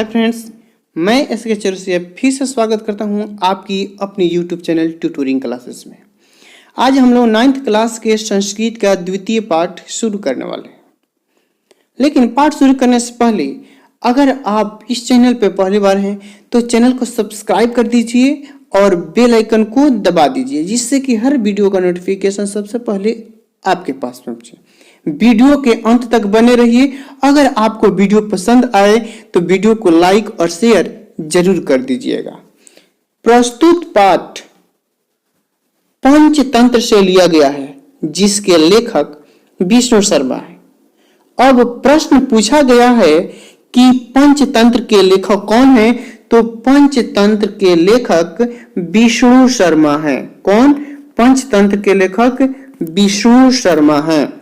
Hi friends, मैं SK Chaurasia फिर से स्वागत करता हूं आपकी अपनी यूट्यूब चैनल ट्यूटोरिंग क्लासेस में। आज हम लोग 9th क्लास के संस्कृत का द्वितीय पाठ शुरू करने वाले हैं। लेकिन पाठ शुरू करने से पहले अगर आप इस चैनल पर पहली बार हैं तो चैनल को सब्सक्राइब कर दीजिए और बेल आइकन को दबा दीजिए, जिससे कि हर वीडियो का नोटिफिकेशन सबसे पहले आपके पास पहुंचे। वीडियो के अंत तक बने रहिए। अगर आपको वीडियो पसंद आए तो वीडियो को लाइक और शेयर जरूर कर दीजिएगा। प्रस्तुत पाठ पंचतंत्र से लिया गया है, जिसके लेखक विष्णु शर्मा है। अब प्रश्न पूछा गया है कि पंचतंत्र के लेखक कौन है, तो पंचतंत्र के लेखक विष्णु शर्मा है। कौन? पंचतंत्र के लेखक विष्णु शर्मा है।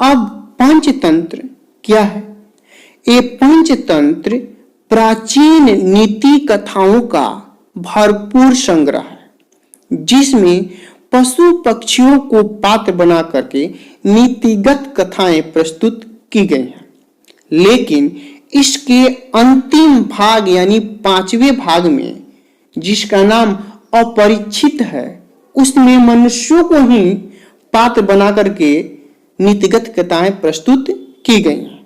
अब पंचतंत्र क्या है? ये पंचतंत्र प्राचीन नीति कथाओं का भरपूर संग्रह है, जिसमें पशु पक्षियों को पात्र बना करके नीतिगत कथाएं प्रस्तुत की गई हैं। लेकिन इसके अंतिम भाग यानी 5वें भाग में, जिसका नाम अपरिचित है, उसमें मनुष्यों को ही पात्र बना करके नीतिगत कथाएं प्रस्तुत की गई हैं।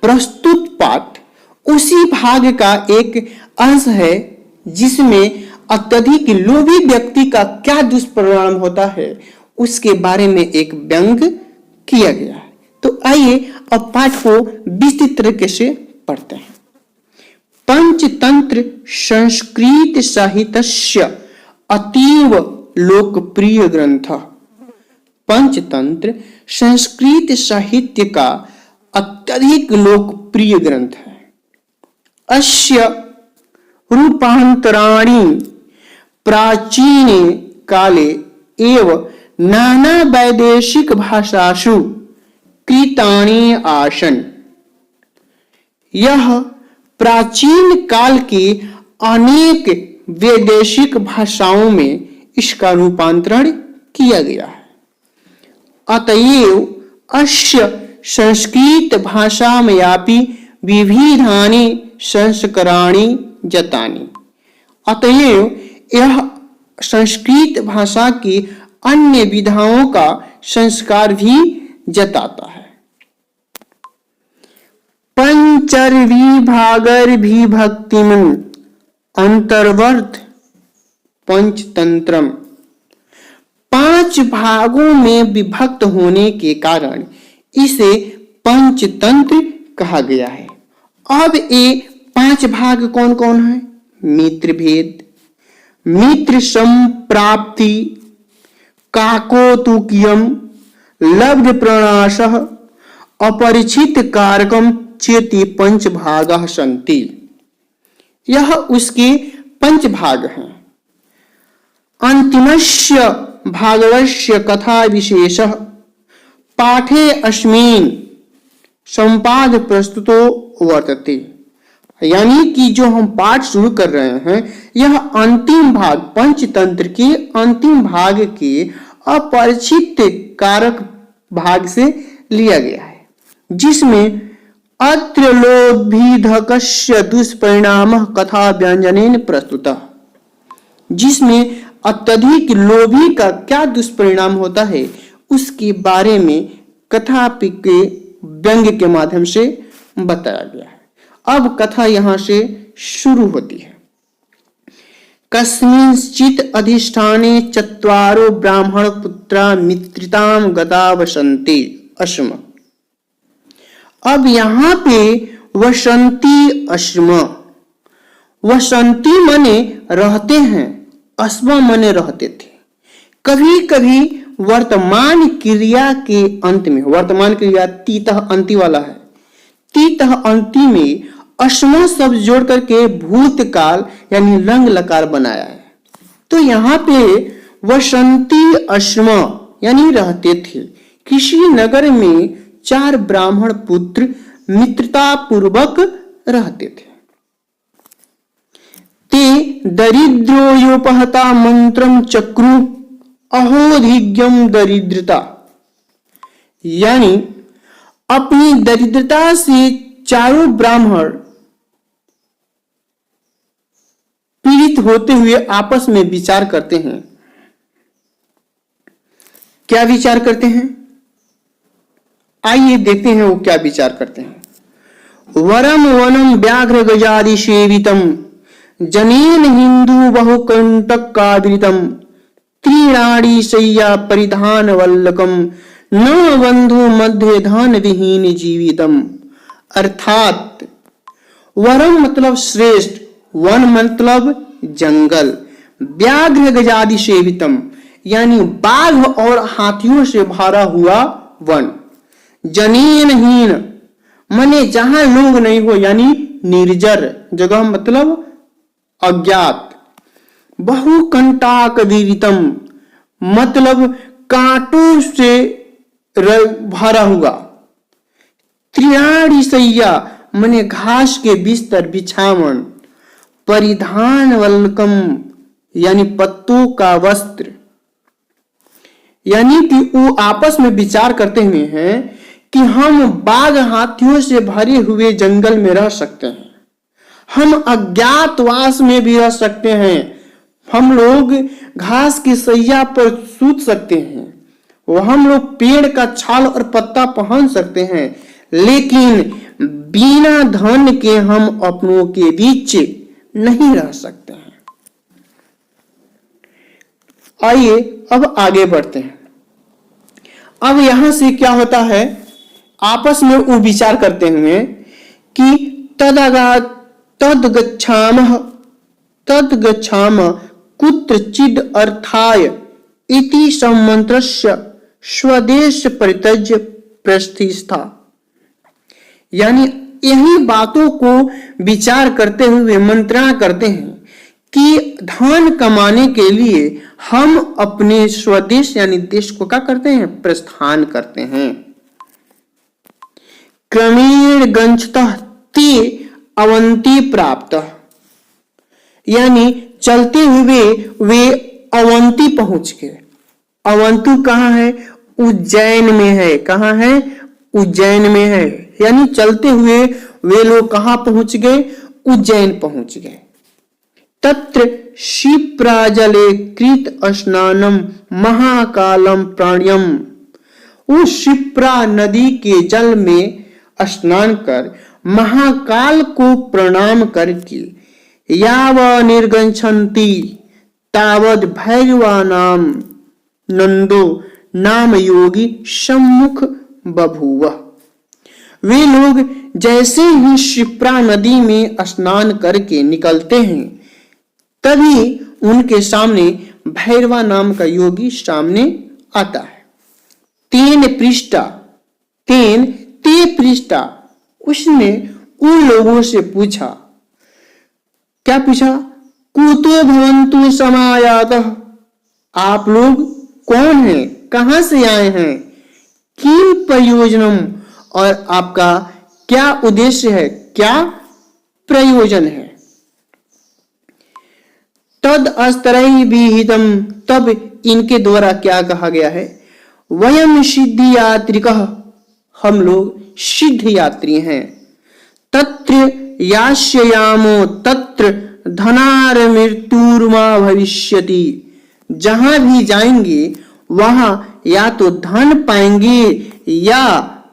प्रस्तुत पाठ उसी भाग का एक अंश है, जिसमें अत्यधिक लोभी व्यक्ति का क्या दुष्परिणाम होता है उसके बारे में एक व्यंग किया गया है। तो आइए अब पाठ को विस्तृत तरीके से पढ़ते हैं। पंचतंत्र संस्कृत साहित्य अतीव लोकप्रिय ग्रंथ। पंचतंत्र संस्कृत साहित्य का अत्यधिक लोकप्रिय ग्रंथ है। अस्य रूपांतराणि प्राचीन काले एव नाना वैदेशिक भाषासु कृतानि आसन्। यह प्राचीन काल की अनेक वैदेशिक भाषाओं में इसका रूपांतरण किया गया है। अतएव अस्य संस्कृत भाषामयापि विविधानि संस्करणानि जातानि। अतएव यह संस्कृत भाषा की अन्य विधाओं का संस्कार भी जताता है। पंचर्विभागर विभक्तिम अंतर्वर्त पंचतंत्रम। 5 भागों में विभक्त होने के कारण इसे पंचतंत्र कहा गया है। अब ये 5 भाग कौन कौन है? मित्र भेद, मित्र संप्राप्ति, काकोतुकीयम, लब्ध प्रणाशः, अपरिचित कारकम चेति 5 भागाः सन्ति। यह उसके 5 भाग हैं। अंतिमस्य भागवस्य कथा विशेषः पाठे अस्मिन् संपाद प्रस्तुतो वर्तते। यानी कि जो हम पाठ शुरू कर रहे हैं, यह अंतिम भाग पंचतंत्र के अंतिम भाग के अपरिचित कारक भाग से लिया गया है, जिसमें अत्र लोभिधकस्य दुष्परिणामः कथा व्यंजनेन प्रस्तुतः। जिसमें अत्यधिक लोभी का क्या दुष्परिणाम होता है उसके बारे में कथा के व्यंग्य के माध्यम से बताया गया है। अब कथा यहां से शुरू होती है। कस्मिंश्चित् अधिष्ठाने चत्वारो ब्राह्मण पुत्रा मित्रिताम गता वसन्ति अश्म। अब यहाँ पे वसंती अश्म, वसंती मने रहते हैं, अश्म मने रहते थे। कभी कभी वर्तमान क्रिया के अंत में, वर्तमान क्रिया तीतः अंति वाला है, तीतः अंति में अश्म शब्द जोड़ करके भूतकाल यानी लंग लकार बनाया है। तो यहाँ पे वसंती अश्म यानी रहते थे। किसी नगर में 4 ब्राह्मण पुत्र मित्रता पूर्वक रहते थे। ते दरिद्रोयोपहता मंत्रम चक्रु अहोधिग्यम दरिद्रता। यानी अपनी दरिद्रता से चारों ब्राह्मण पीड़ित होते हुए आपस में विचार करते हैं। क्या विचार करते हैं? आइए देखते हैं वो क्या विचार करते हैं। वरम वनम व्याघ्र गजादि सेवितम जनेन हिंदू बहुकंटक कावृतम त्रिणाड़ी शय्या परिधान वल्लकम न बंधु मध्य धन विहीन जीवितम। अर्थात वरम मतलब श्रेष्ठ, वन मतलब जंगल, व्याघ्र गजादि सेवितम यानी बाघ और हाथियों से भरा हुआ वन, जनेनहीन माने जहां लोग नहीं हो यानी निर्जर जगह मतलब अज्ञात, बहुकंटाक विरितम मतलब कांटों से भरा हुआ, त्रियाड़ी सैया माने घास के बिस्तर बिछावन, परिधान वल्कम यानी पत्तों का वस्त्र। यानी कि वो आपस में विचार करते हुए हैं कि हम बाघ हाथियों से भरे हुए जंगल में रह सकते हैं, हम अज्ञातवास में भी रह सकते हैं, हम लोग घास की सैया पर सूत सकते हैं, वो हम लोग पेड़ का छाल और पत्ता पहन सकते हैं, लेकिन बिना धन के हम अपनों के बीच नहीं रह सकते हैं। आइए अब आगे बढ़ते हैं। अब यहां से क्या होता है, आपस में वो विचार करते हुए कि तदगच्छाम कुत्रचिद अर्थाय इति सम्मंत्रस्य स्वदेश परित्यज्य प्रस्थिता। यानी यही बातों को विचार करते हुए मंत्रणा करते हैं कि धन कमाने के लिए हम अपने स्वदेश यानी देश को क्या करते हैं, प्रस्थान करते हैं। क्रमेण गंछतः ते अवंती प्राप्त यानी चलते हुए वे अवंती पहुंच गए। अवंतु कहाँ है? उज्जैन में है। कहाँ है? उज्जैन में है। यानी चलते हुए वे लोग कहां पहुंच गए? उज्जैन पहुंच गए। तत्र क्षिप्राजले कृत स्नानम महाकालम प्राण्यम। उस क्षिप्रा नदी के जल में स्नान कर महाकाल को प्रणाम करके याव निर्गच्छन्ति तावद भैरवानाम नंदो नाम योगी सम्मुख बभूव। वे लोग जैसे ही क्षिप्रा नदी में स्नान करके निकलते हैं तभी उनके सामने भैरवा नाम का योगी सामने आता है। ते पृष्ठा उसने उन लोगों से पूछा, क्या पूछा? कुतो भवन्तु समायातः, आप लोग कौन हैं, कहां से आए हैं? किम प्रयोजनम, और आपका क्या उद्देश्य है, क्या प्रयोजन है? तद अस्तरई विहितम, तब इनके द्वारा क्या कहा गया है? वयम सिद्धि यात्रिकः, हम लोग सिद्ध यात्री हैं। तत्र यास्यामो तत्र धनार मृत्युर्मा भविष्यति, जहां भी जाएंगे वहां या तो धन पाएंगे या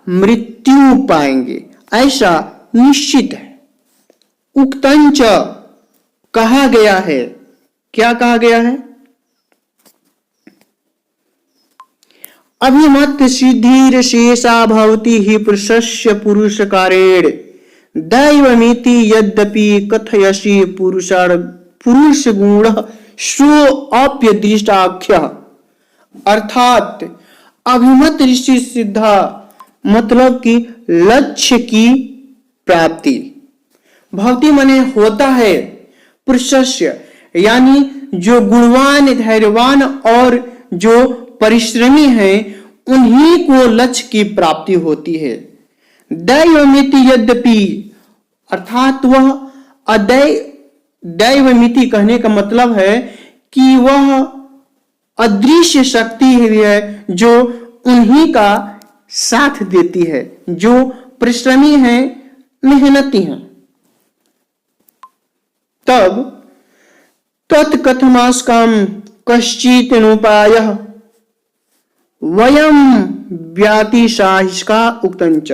मृत्यु पाएंगे, ऐसा निश्चित है। उक्तंच, कहा गया है। क्या कहा गया है? अभिमत सिद्धिर शेषा भवति हि पुरुषस्य पुरुषकारेण दैवमिति यद्यपि कथयसि पुरुष गुण सो अप्यदृष्टाख्य। अर्थात अभिमत ऋषि सिद्धा मतलब कि लक्ष्य की प्राप्ति, भक्ति माने होता है, पुरुषस्य यानी जो गुणवान धैर्यवान और जो परिश्रमी हैं उन्हीं को लक्ष्य की प्राप्ति होती है। दैवमिति यद्यपि, अर्थात वह दैवमिति कहने का मतलब है कि वह अदृश्य शक्ति है जो उन्हीं का साथ देती है, जो परिश्रमी हैं, मेहनती हैं। तब तत्कथमास्काम कश्चिदनुपायः वयम व्यातिशाहिष्का उक्तंच।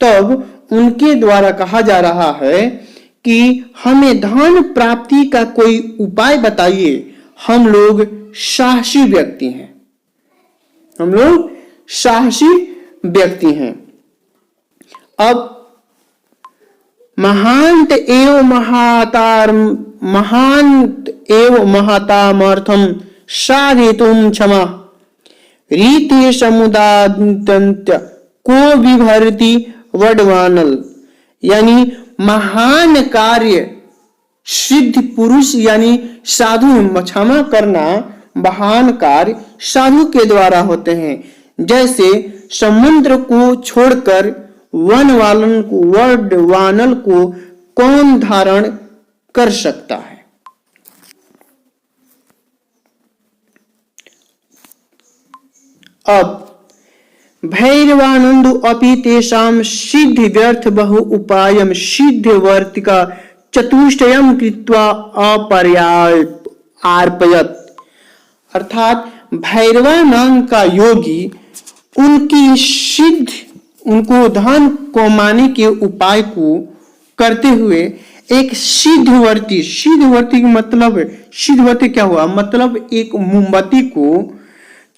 तब उनके द्वारा कहा जा रहा है कि हमें धन प्राप्ति का कोई उपाय बताइए, हम लोग साहसी व्यक्ति हैं, हम लोग साहसी व्यक्ति हैं। अब महांत एव महातामर्थम साधितुम क्षमा रीति समुदायंत्य को विभरति वडवानल। यानी महान कार्य सिद्ध पुरुष यानी साधु, क्षमा करना महान कार्य साधु के द्वारा होते हैं। जैसे समुद्र को छोड़कर वडवानल को कौन धारण कर सकता है। अब भैरवानंदो अपि तेषां सिद्ध व्यर्थ बहु उपायम सिद्ध वर्तिका चतुष्टयम कृत्वा अर्पयत। अर्थात भैरवानंद का योगी उनकी सिद्ध, उनको धन कमाने के उपाय को करते हुए एक सिद्धवर्ती का मतलब, सिद्धवर्ती क्या हुआ, मतलब एक मोमबत्ती को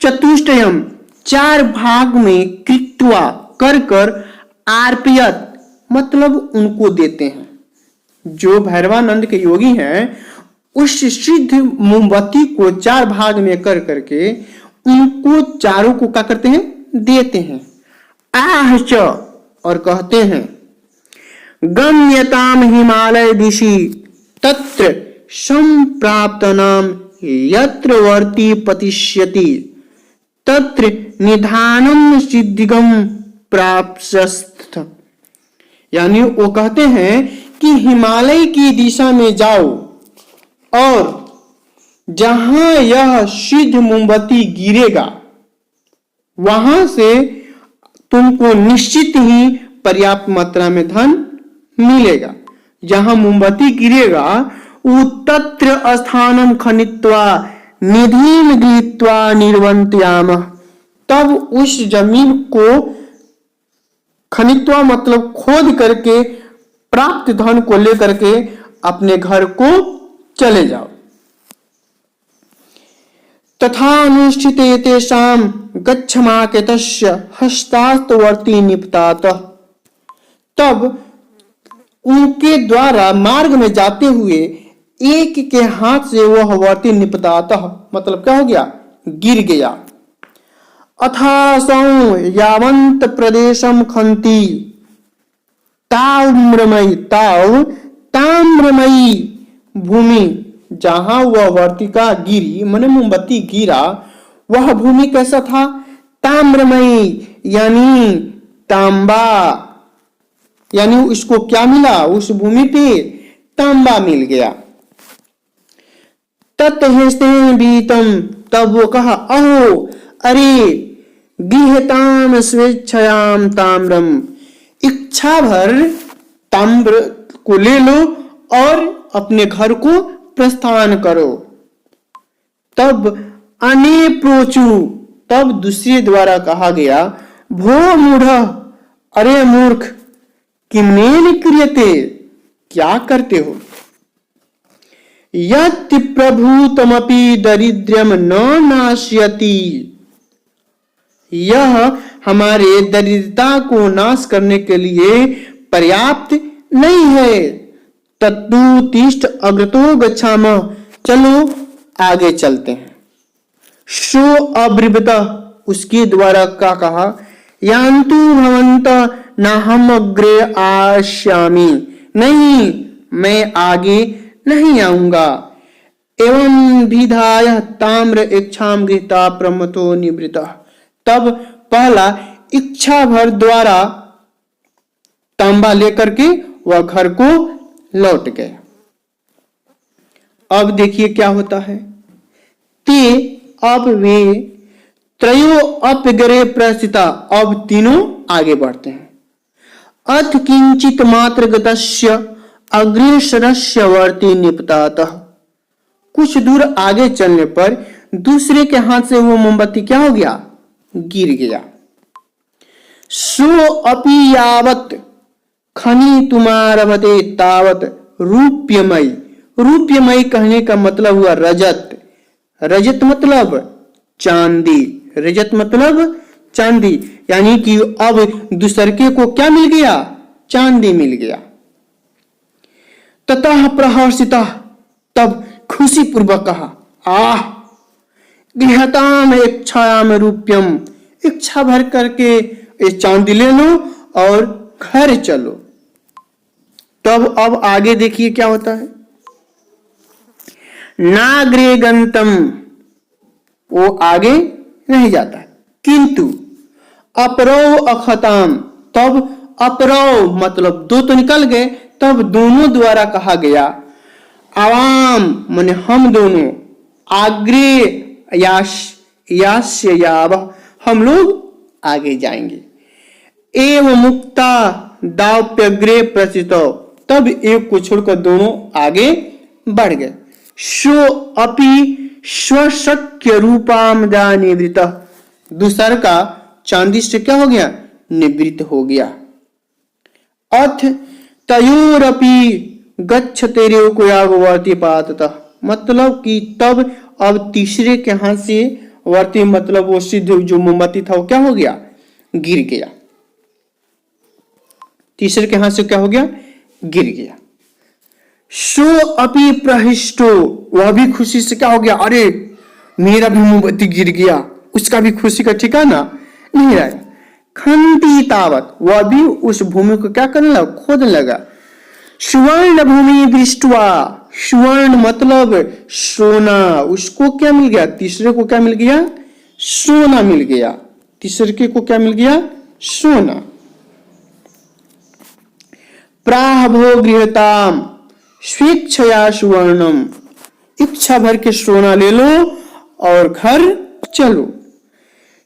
चतुष्टयम 4 भाग में कृत्वा कर अर्पयत मतलब उनको देते हैं। जो भैरवानंद के योगी हैं उस सिद्ध मोमबत्ती को 4 भाग में कर करके उनको चारों को क्या करते हैं, देते हैं। आहच और कहते हैं गम्यताम हिमालय दिशि तत्र संप्राप्तनाम यत्र वर्ती पतिष्यति तत्र निधानम सिद्धिगम प्राप्त। यानी वो कहते हैं कि हिमालय की दिशा में जाओ और जहां यह सिद्ध मोमबत्ती गिरेगा वहां से तुमको निश्चित ही पर्याप्त मात्रा में धन मिलेगा। जहां मोमबत्ती गिरेगा वो तत्र स्थानम खनित्वा निधिम गृहीत्वा निर्वंत्याम। तब उस जमीन को खनित्वा मतलब खोद करके प्राप्त धन को लेकर के अपने घर को चले जाओ। तथा अनुष्ठिते तेषां गच्छमाकेतस्य हस्तास्तवर्ती निपतात। तब उनके द्वारा मार्ग में जाते हुए एक के हाथ से वह वर्ती निपतात मतलब क्या हो गया, गिर गया। अथासौ यावंत प्रदेशम खंती ताम्रमयी भूमि, जहां वह वर्तिका गिरी माने मोमबत्ती गिरा वह भूमि कैसा था, ताम्रमयी यानी तांबा, यानी उसको क्या मिला, उस भूमि पे तांबा मिल गया। तत्हस्तेन बीतम, तब वो कहा अहो अरे गृहताम स्वेच्छायाम ताम्रम, इच्छा भर ताम्र को ले लो और अपने घर को प्रस्थान करो। तब अने प्रोचु, तब दूसरे द्वारा कहा गया भो मूढ़, अरे मूर्ख किमनेन क्रियते, क्या करते हो। यत् प्रभूतमपि दरिद्रम न नाश्यति, यह हमारे दरिद्रता को नाश करने के लिए पर्याप्त नहीं है। तत्तु तिष्ठ अग्रतो गच्छामः, चलो आगे चलते हैं। सो अब्रवीत, उसके द्वारा क्या कहा, यान्तु भवन्त न हम अग्रे आश्यामि, नहीं मैं आगे नहीं आऊंगा। एवं विधाय ताम्र इच्छाम गृहीता प्रमतो निवृत्तः, तब पहला इच्छा भर द्वारा तांबा लेकर के वह घर को लौट गए। अब देखिए क्या होता है, ते अब वे त्रयो अपगरे प्रस्थिता, अब तीनों आगे बढ़ते हैं। अथ किंचित मात्र गतस्य अग्रेसरस्य वर्ती निपतात, कुछ दूर आगे चलने पर दूसरे के हाथ से वो मोमबत्ती क्या हो गया, गिर गया। सो अपि यावत खनि तुमारभते तावत रूप्यमयी। रूप्यमयी कहने का मतलब हुआ रजत। रजत मतलब चांदी। रजत मतलब चांदी, यानी कि अब दूसरके को क्या मिल गया, चांदी मिल गया। ततः प्रहर्षिता, तब खुशी पूर्वक कहा, आह गृहताम इच्छायाम रूप्यम, इच्छा भर करके ये चांदी ले लो और घर चलो। तब अब आगे देखिए क्या होता है। नाग्रे गंतम, वो आगे नहीं जाता, किंतु अपरो अखताम, तब अपरो मतलब दो तो निकल गए, तब दोनों द्वारा कहा गया, आवाम माने हम दोनों, आग्रे यास्य याव, हम लोग आगे जाएंगे। एव मुक्ता दाप्यग्रे प्रचितो, तब एक को छोड़कर दोनों आगे बढ़ गए। शो अपि स्वशक्य रूपाम दा निवृत, दूसर का चांदी से क्या हो गया, निवृत्त हो गया। अथ तयोरपि गच्छते रेवकुयागवर्ती पाततः, मतलब कि तब अब तीसरे के हाथ से वर्ती मतलब वो सिद्ध जो मोमबत्ती था वो क्या हो गया, गिर गया। तीसरे के हाथ से क्या हो गया, गिर गया। सो अपि प्रहिष्टो, वह भी खुशी से क्या हो गया, अरे मेरा भी मोमबत्ती गिर गया, उसका भी खुशी का ठिकाना नहीं रहा। खंती तावत, वह भी उस भूमि को क्या करने लगा, खोदने लगा। सुवर्ण भूमि दृष्टवा, सुवर्ण मतलब सोना, उसको क्या मिल गया, तीसरे को क्या मिल गया, सोना मिल गया। तीसरे को क्या मिल गया, सोना। प्राहभो गृहताम स्वेच्छया सुवर्णम, इच्छा भर के सोना ले लो और घर चलो।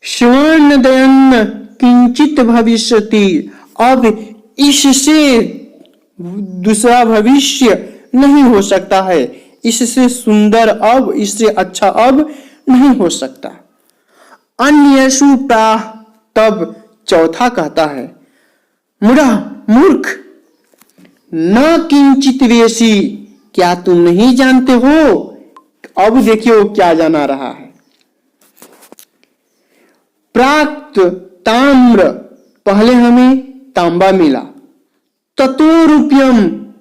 स्वर्ण दयन किंचित भविष्यति, अब इससे दूसरा भविष्य नहीं हो सकता है, इससे सुंदर अब, इससे अच्छा अब नहीं हो सकता। अन्यसु प्राह, तब चौथा कहता है, मुड़ा मूर्ख, न किंचित वेशी, क्या तुम नहीं जानते हो, अब देखिए वो क्या जाना रहा है। प्राक्त ताम्र, पहले हमें तांबा मिला, ततो रूप्यम,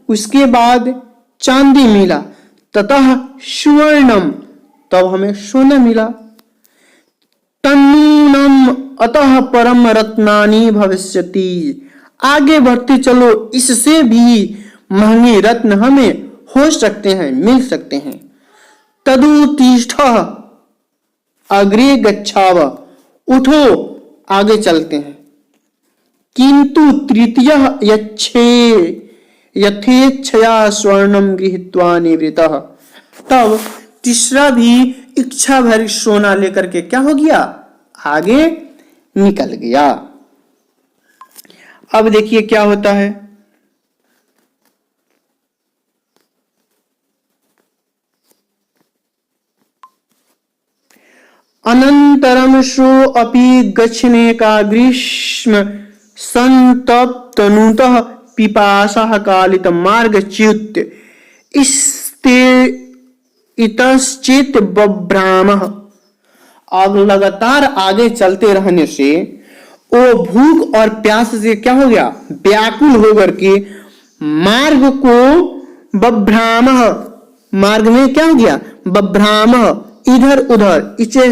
उसके बाद चांदी मिला, ततः सुवर्णम, तब हमें सोना मिला। तन्नूनम अतः परम रत्नानि भविष्यति, आगे बढ़ते चलो, इससे भी महंगे रत्न हमें हो सकते हैं, मिल सकते हैं। तदुत्तिष्ठ अग्रे गच्छाव, उठो आगे चलते हैं। किंतु तृतीय यथेच्छया स्वर्णम गृहीत्वा निवृतः, तब तीसरा भी इच्छा भर सोना लेकर के क्या हो गया, आगे निकल गया। अब देखिए क्या होता है। अनंतरम सो अपि गच्छने का ग्रीष्म संतप्तनुतः पिपासा कालित मार्गच्युत इस्ते इतश्चेत बभ्रामः, अब लगातार आगे चलते रहने से वो भूख और प्यास से क्या हो गया, व्याकुल होकर के मार्ग को बभ्रामः, मार्ग में क्या हो गया, बभ्रामः, इधर उधर, इसे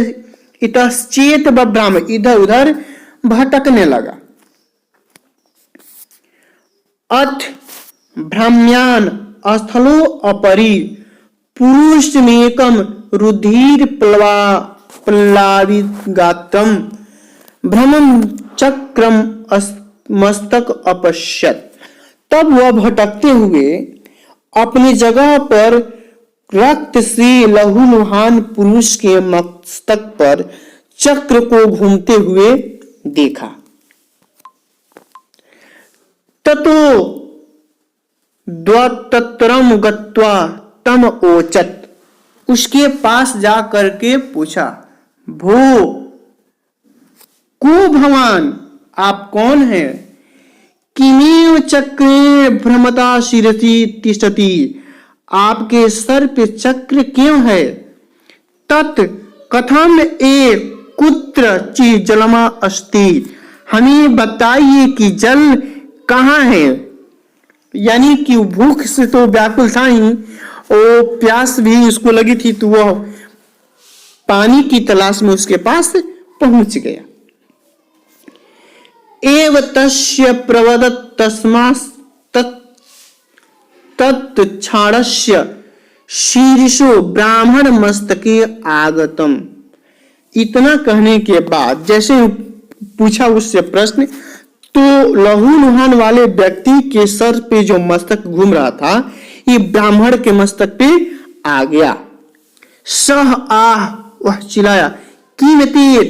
इतश्चेत बभ्राम, इधर उधर भटकने लगा। अथ भ्राम्यान स्थलो अपरि पुरुषमेकम रुधिर प्लावित गात्रम भ्रमं चक्रम मस्तक अपश्यत, तब वह भटकते हुए अपनी जगह पर रक्त से लहूलुहान पुरुष के मस्तक पर चक्र को घूमते हुए देखा। ततो द्वतत्रम गत्वा तम ओचत, उसके पास जा करके पूछा, भो को भवान, आप कौन हैं? किमेव चक्रे भ्रमता शिरसि तिष्ठति, आपके सर पे चक्र क्यों है? तत् कथम एक कुत्र ची जलमा अस्ति, हमें बताइए कि जल कहाँ है। यानी कि भूख से तो व्याकुल था ही और प्यास भी उसको लगी थी, तो वह पानी की तलाश में उसके पास पहुंच गया। एव तस्य प्रवदत् तस्मात् तत्क्षाणस्य शीर्षो ब्राह्मण मस्तके आगतम। इतना कहने के बाद जैसे पूछा उससे प्रश्न, तो लहू लुहान वाले व्यक्ति के सर पे जो मस्तक घूम रहा था, ये ब्राह्मण के मस्तक पे आ गया। सह आह, वह चिल्लाया, कीमतीत,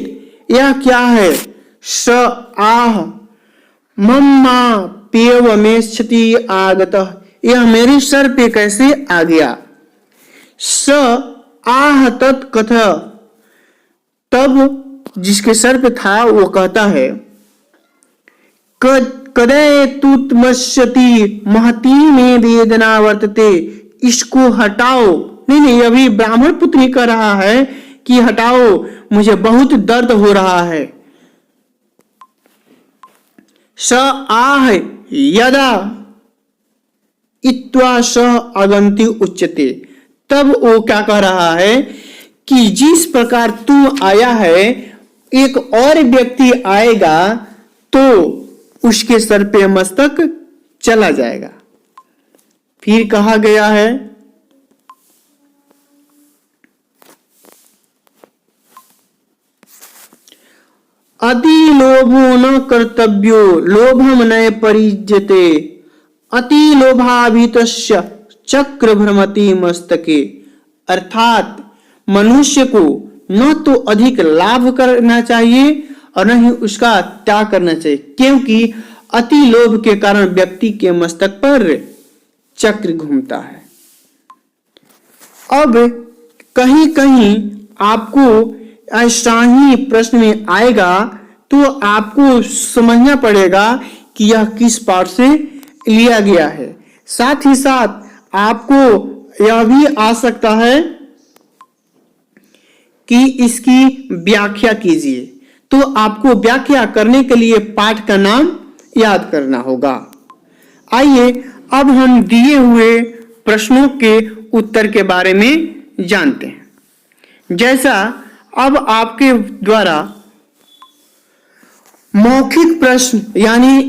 यह क्या है? स आह मम्मा पेव में क्षति आगतः, यह मेरे सर पे कैसे आ गया? स आह तत्कथ, तब जिसके सर पे था वो कहता है, कदय तुतमस्यति महती में वेदना वर्तते, इसको हटाओ। नहीं, अभी ब्राह्मण पुत्र ही कह रहा है कि हटाओ, मुझे बहुत दर्द हो रहा है। स आह यदा इत्वा स अगंति उच्यते, तब वो क्या कह रहा है कि जिस प्रकार तू आया है, एक और व्यक्ति आएगा तो उसके सर पे मस्तक चला जाएगा। फिर कहा गया है, अति लोभो न कर्तव्यो लोभम न परिज्यते, अति लोभाभितस्य चक्र भ्रमति मस्तके। अर्थात मनुष्य को न तो अधिक लाभ करना चाहिए और न ही उसका त्याग करना चाहिए, क्योंकि अति लोभ के कारण व्यक्ति के मस्तक पर चक्र घूमता है। अब कहीं कहीं आपको ऐसा ही प्रश्न में आएगा तो आपको समझना पड़ेगा कि यह किस पाठ से लिया गया है। साथ ही साथ आपको यह भी आ सकता है कि इसकी व्याख्या कीजिए, तो आपको व्याख्या करने के लिए पाठ का नाम याद करना होगा। आइए अब हम दिए हुए प्रश्नों के उत्तर के बारे में जानते हैं। जैसा अब आपके द्वारा मौखिक प्रश्न यानी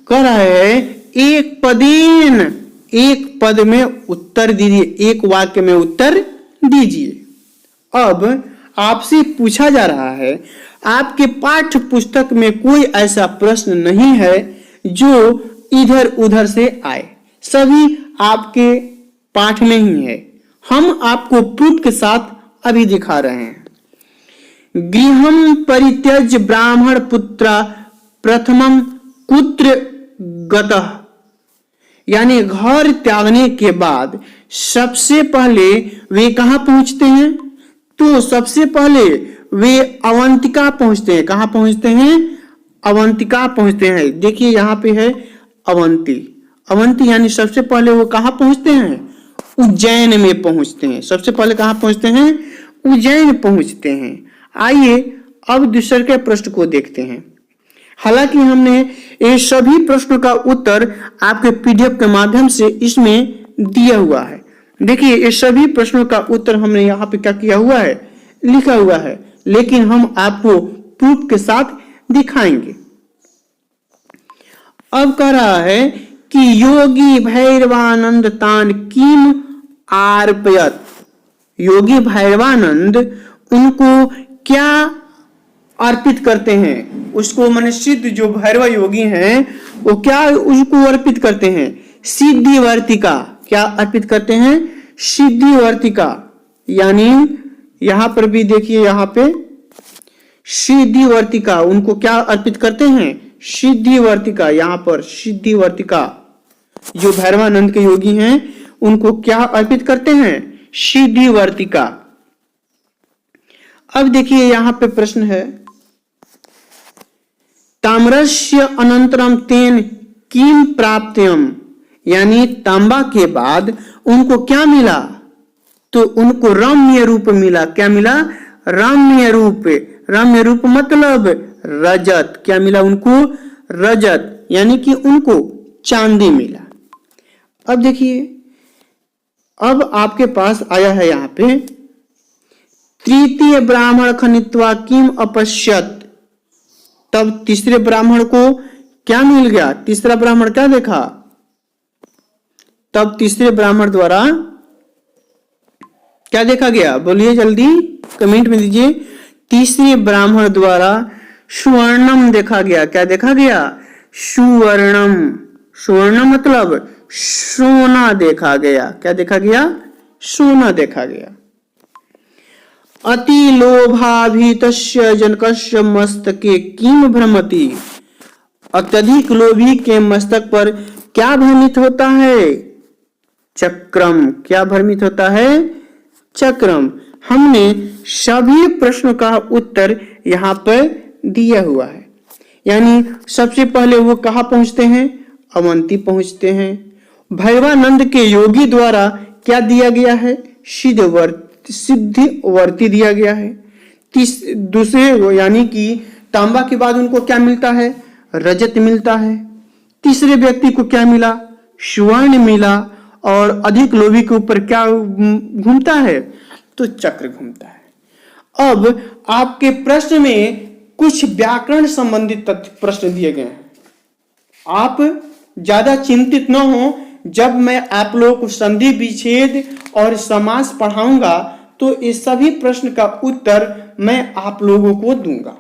कह रहे हैं, एक पदेन, एक पद में उत्तर दीजिए, एक वाक्य में उत्तर दीजिए। अब आपसे पूछा जा रहा है, आपके पाठ्य पुस्तक में कोई ऐसा प्रश्न नहीं है जो इधर उधर से आए, सभी आपके पाठ में ही है। हम आपको प्रूफ के साथ अभी दिखा रहे हैं। गृहं परित्यज्य ब्राह्मण पुत्र प्रथमं कुत्र गतः, यानी घर त्यागने के बाद सबसे पहले वे कहां पहुंचते हैं? तो सबसे पहले वे अवंतिका पहुंचते हैं। कहां पहुंचते हैं? अवंतिका पहुंचते हैं। देखिए यहां पे है अवंती, अवंती यानी सबसे पहले वो कहां पहुंचते हैं? उज्जैन में पहुंचते हैं। सबसे पहले कहां पहुंचते हैं? उज्जैन पहुंचते हैं। आइए अब दूसरे के प्रश्न को देखते हैं। हालांकि हमने ये सभी प्रश्नों का उत्तर आपके पीडीएफ के माध्यम से इसमें दिया हुआ है। देखिए ये सभी प्रश्नों का उत्तर हमने यहाँ पे क्या किया हुआ है? लिखा हुआ है, लेकिन हम आपको प्रूफ के साथ दिखाएंगे। अब कह रहा है कि योगी भैरवानंद तान किम आर्पयत, योगी भैरवानंद उनको क्या अर्पित करते हैं? उसको माने सिद्ध जो भैरव योगी हैं वो क्या उसको अर्पित करते हैं? सिद्धि वर्तिका। क्या अर्पित करते हैं? सिद्धि वर्तिका। यानी यहां पर भी देखिए, यहां पे सिद्धि वर्तिका उनको क्या अर्पित करते हैं? सिद्धि वर्तिका। यहां पर सिद्धि वर्तिका जो भैरवानंद के योगी हैं उनको क्या अर्पित करते हैं? सिद्धि वर्तिका। अब देखिए यहां पे प्रश्न है, ताम्रस्य अनंतरम तेन किम प्राप्त्यम, यानी तांबा के बाद उनको क्या मिला? तो उनको रम्य रूप मिला। क्या मिला? रम्य रूप। रम्य रूप मतलब रजत। क्या मिला उनको? रजत, यानी कि उनको चांदी मिला। अब देखिए, अब आपके पास आया है यहां पे, तृतीय ब्राह्मण खनित्वा किम अपश्यत। तब तीसरे ब्राह्मण को क्या मिल गया? तीसरा ब्राह्मण क्या देखा? तब तीसरे ब्राह्मण द्वारा क्या देखा गया? बोलिए जल्दी, कमेंट में दीजिए। तीसरे ब्राह्मण द्वारा सुवर्णम देखा गया। क्या देखा गया? सुवर्णम। सुवर्णम मतलब सोना देखा गया। क्या देखा गया? सोना देखा गया। अति लोभाभीतस्य जनकस्य मस्तके किम भ्रमति। अत्यधिक लोभी के मस्तक पर क्या भ्रमित होता है? चक्रम। क्या भ्रमित होता है? चक्रम। हमने सभी प्रश्नों का उत्तर यहां पर दिया हुआ है। यानी सबसे पहले वो कहां पहुंचते हैं? अवंती पहुंचते हैं। भैरवानंद के योगी द्वारा क्या दिया गया है? सिद्धिवर्ती दिया गया है। दूसरे यानी कि तांबा के बाद उनको क्या मिलता है? रजत मिलता है। तीसरे व्यक्ति को क्या मिला? स्वर्ण मिला। और अधिक लोभी के ऊपर क्या घूमता है? तो चक्र घूमता है। अब आपके प्रश्न में कुछ व्याकरण संबंधित प्रश्न दिए गए हैं। आप ज्यादा चिंतित न हो। जब मैं आप लोगों को संधि विच्छेद और समास पढ़ाऊंगा तो इस सभी प्रश्न का उत्तर मैं आप लोगों को दूंगा।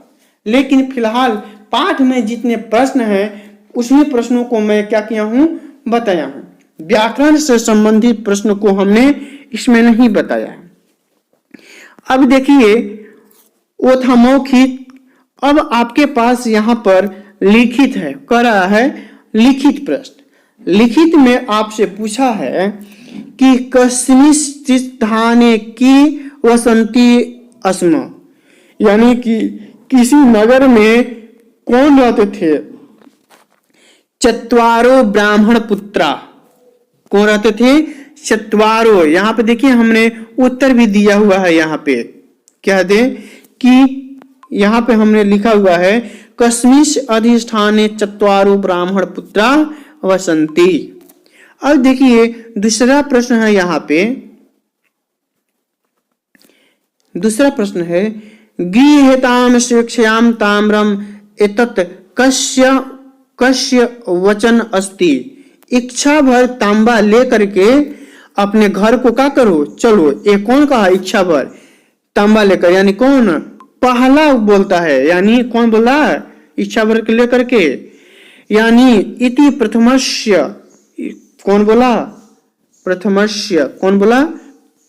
लेकिन फिलहाल पाठ में जितने प्रश्न हैं उसमें प्रश्नों को मैं क्या किया हूं? बताया हूं। व्याकरण से संबंधित प्रश्न को हमने इसमें नहीं बताया है। अब देखिए, वो था मौखिक। अब आपके पास यहां पर लिखित है, कह रहा है लिखित प्रश्न। लिखित में आपसे पूछा है कि कस्मिंश्चित् स्थाने की वसंती अस्म, यानी कि किसी नगर में कौन रहते थे? चत्वारो ब्राह्मण पुत्रा। कौन रहते थे? चत्वारो। यहां पे देखिए हमने उत्तर भी दिया हुआ है। यहां पे क्या दे कि यहां पे हमने लिखा हुआ है कस्मिंश्च अधिष्ठाने चत्वारो ब्राह्मण पुत्रा वसंती। अब देखिए दूसरा प्रश्न है। यहां पे दूसरा प्रश्न है, गृह्यताम शिक्षायाम ताम्रम एतत् कस्य कस्य वचन अस्ति। इच्छा भर तांबा लेकर के अपने घर को क्या करो? चलो। ये कौन कहा? इच्छा भर तांबा लेकर, यानी कौन? पहला बोलता है। यानी कौन बोला? इच्छा भर के लेकर के, यानी इति प्रथमस्य। कौन बोला? प्रथमस्य। कौन बोला?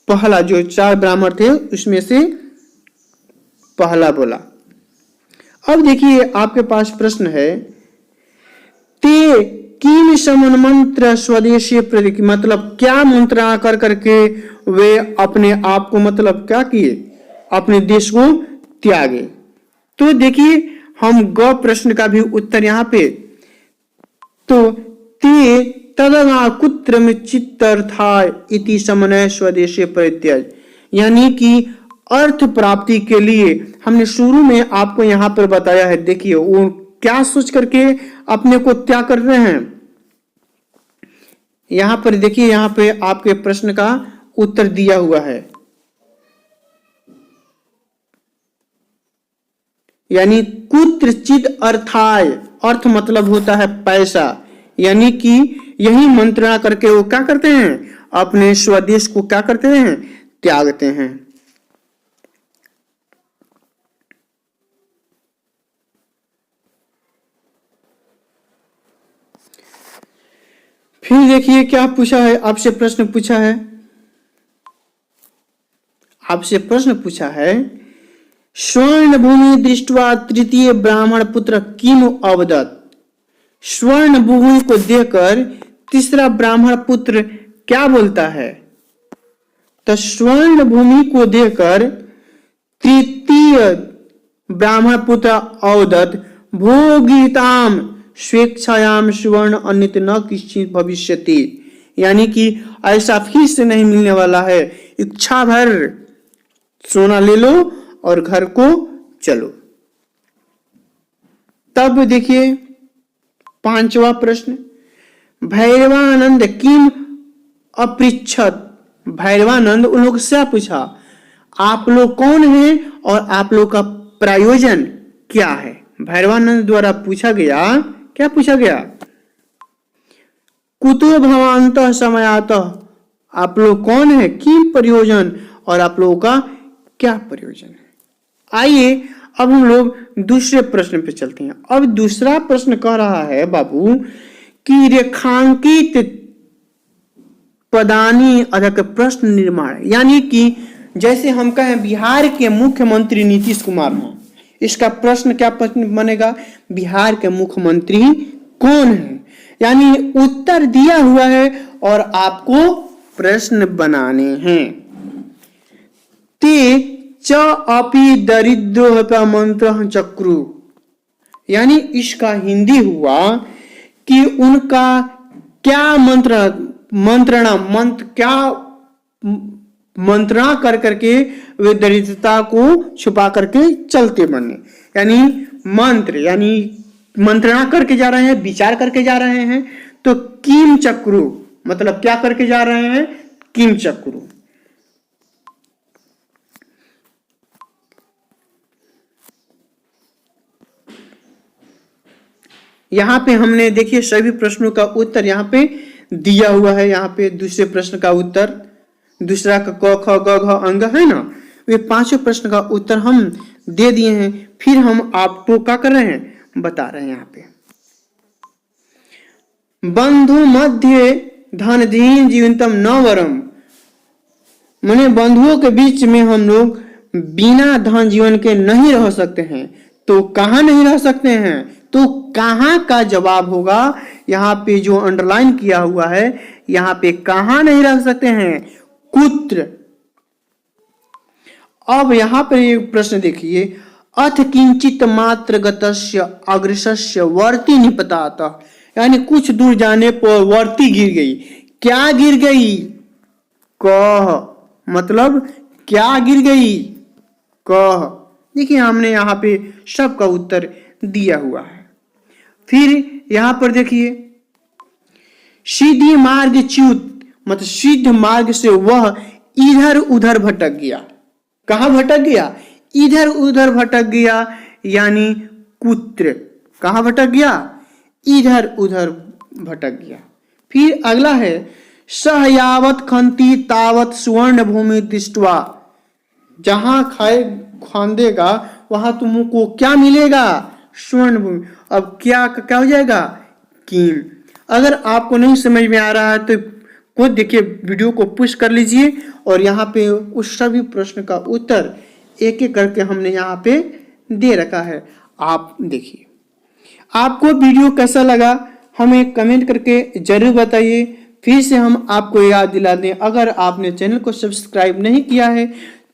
पहला। जो चार ब्राह्मण थे उसमें से पहला बोला। अब देखिए आपके पास प्रश्न है, ते किम समन मंत्र स्वदेशी प्रतीक, मतलब क्या मंत्रणा कर करके वे अपने आप को मतलब क्या किए? अपने देश को त्यागे। तो देखिए हम ग प्रश्न का भी उत्तर यहां पे, तो ते तदना कुत्रम चित्तर्थाय इति समनय स्वदेशी परित्याज, यानी कि अर्थ प्राप्ति के लिए हमने शुरू में आपको यहां पर बताया है। देखिए वो क्या सोच करके अपने को त्याग कर रहे हैं। यहां पर देखिए, यहां पे आपके प्रश्न का उत्तर दिया हुआ है। यानी कुत्रचित अर्थाय, अर्थ मतलब होता है पैसा, यानी कि यही मंत्रणा करके वो क्या करते हैं? अपने स्वदेश को क्या करते हैं? त्यागते हैं। फिर देखिए क्या पूछा है आपसे। प्रश्न पूछा है आपसे प्रश्न पूछा है, स्वर्ण भूमि दृष्टवा तृतीय ब्राह्मण पुत्र किम अवदत्। स्वर्ण भूमि को देखकर तीसरा ब्राह्मण पुत्र क्या बोलता है? तो स्वर्ण भूमि को देखकर तृतीय द्वितीय ब्राह्मणपुत्र अवदत् भोगिताम स्वेच्छायाम सुवर्ण अन्यत न किंचित भविष्यति, यानी कि ऐसा फिर से नहीं मिलने वाला है, इच्छा भर सोना ले लो और घर को चलो। तब देखिए पांचवा प्रश्न, भैरवानंद किम अपृच्छत। भैरवानंद उन लोग से पूछा आप लोग कौन हैं और आप लोग का प्रयोजन क्या है। भैरवानंद द्वारा पूछा गया, क्या पूछा गया, कुतो भवांतः समयातः, आप लोग कौन है, किम प्रयोजन, और आप लोगों का क्या प्रयोजन है। आइए अब हम लोग दूसरे प्रश्न पे चलते हैं। अब दूसरा प्रश्न कह रहा है बाबू कि रेखांकित पदानी अधिक प्रश्न निर्माण, यानी कि जैसे हम कहें बिहार के मुख्यमंत्री नीतीश कुमार हैं, इसका प्रश्न क्या प्रश्न बनेगा, बिहार के मुख्यमंत्री कौन है, यानी उत्तर दिया हुआ है और आपको प्रश्न बनाने हैं। ते च अपि दरिद्रो मंत्र चक्रु, यानी इसका हिंदी हुआ कि उनका क्या मंत्रणा कर करके वे दरिद्रता को छुपा करके चलते बने, यानी मंत्रणा करके जा रहे हैं, विचार करके जा रहे हैं। तो किम चक्रु मतलब क्या करके जा रहे हैं, किम चक्रु। यहां पे हमने देखिए सभी प्रश्नों का उत्तर यहां पे दिया हुआ है। यहाँ पे दूसरे प्रश्न का उत्तर, दूसरा का क ख ग घ अंग है ना, वे पांचों प्रश्न का उत्तर हम दे दिए हैं। फिर हम आपको क्या कर रहे हैं, बता रहे हैं। यहाँ पे बंधु मध्य धनधीन जीवनतम न वरम, माने बंधुओं के बीच में हम लोग बिना धन जीवन के नहीं रह सकते हैं। तो कहां नहीं रह सकते हैं, तो कहां का जवाब होगा। यहाँ पे जो अंडरलाइन किया हुआ है, यहाँ पे कहां नहीं रह सकते हैं, कुत्र। अब यहां पर एक प्रश्न देखिए, अथ किंचित मात्र गतस्य अग्रसस्य वर्ती निपतात, यानी कुछ दूर जाने पर वर्ती गिर गई। क्या गिर गई, कह, मतलब क्या गिर गई, कह। देखिए हमने यहाँ पे सबका उत्तर दिया हुआ है। फिर यहां पर देखिए सीधी मार्ग च्युत, मतलब सिद्ध मार्ग से वह इधर उधर भटक गया। कहां भटक गया, इधर उधर भटक गया, यानी कुत्र। कहां भटक गया, इधर उधर भटक गया। फिर अगला है सहयावत खंती तावत सुवर्ण भूमि दृष्टवा, जहां खांदेगा वहां तुमको क्या मिलेगा, स्वर्ण भूमि। अब क्या हो जाएगा, कीम। अगर आपको नहीं समझ में आ रहा है तो खुद देखिए, वीडियो को पुश कर लीजिए और यहाँ पे उस सभी प्रश्न का उत्तर एक एक करके हमने यहाँ पे दे रखा है, आप देखिए। आपको वीडियो कैसा लगा हमें कमेंट करके जरूर बताइए। फिर से हम आपको याद दिला दें, अगर आपने चैनल को सब्सक्राइब नहीं किया है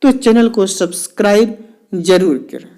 तो चैनल को सब्सक्राइब जरूर करें।